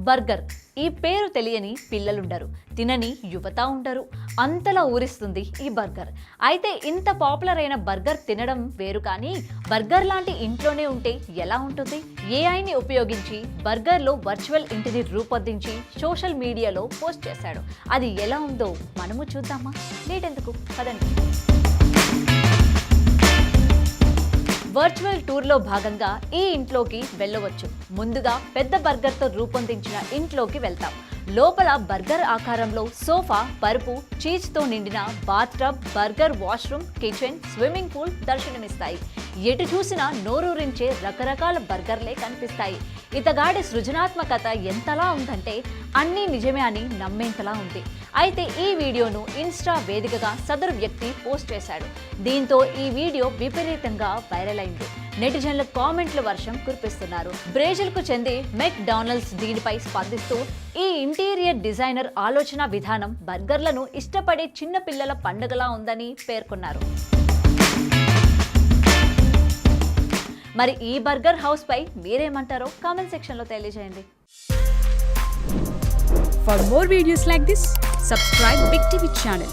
Burger. ఈ పేరు తెలియని పిల్లలుండరు, తినని యువత ఉండరు. అంతలా ఊరిస్తుంది ఈ బర్గర్. అయితే ఇంత పాపులర్ అయిన బర్గర్ తినడం వేరు, కానీ బర్గర్ లాంటి ఇంట్లోనే ఉంటే ఎలా ఉంటుంది? ఏఐని ఉపయోగించి బర్గర్లో వర్చువల్ ఇంటిని రూపొందించి సోషల్ మీడియాలో పోస్ట్ చేశాడు. అది ఎలా ఉందో మనము చూద్దామా? లేటెందుకు, పదండి. వర్చువల్ టూర్లో భాగంగా ఈ ఇంట్లోకి వెళ్ళవచ్చు. ముందుగా పెద్ద బర్గర్తో రూపొందించిన ఇంట్లోకి వెళ్తాం. లోపల బర్గర్ ఆకారంలో సోఫా, పరుపు, చీజ్తో నిండిన bathtub, burger washroom, kitchen, swimming pool దర్శనమిస్తాయి. ఎటు చూసినా నోరూరించే రకరకాల బర్గర్లే కనిపిస్తాయి. ఇతగాడి సృజనాత్మకత ఎంతలా ఉందంటే అన్నీ నిజమే అని నమ్మేంతలా ఉంది. అయితే ఈ వీడియోను ఇన్స్టా వేదికగా సదరు వ్యక్తి పోస్ట్ చేశాడు. దీంతో ఈ వీడియో విపరీతంగా వైరల్ అయింది. నెటిజన్ల కామెంట్ల వర్షం కురిపిస్తున్నారు. బ్రెజిల్కు చెంది మెక్ డానల్డ్స్ దీనిపై స్పందిస్తూ ఈ ఇంటీరియర్ డిజైనర్ ఆలోచన విధానం బర్గర్లను ఇష్టపడే చిన్న పిల్లల పండుగలా ఉందని పేర్కొన్నారు. మరి ఈ బర్గర్ హౌస్ పై మీరేమంటారో కామెంట్ సెక్షన్ లో తెలియజేయండి. For more videos like this, subscribe Big TV channel.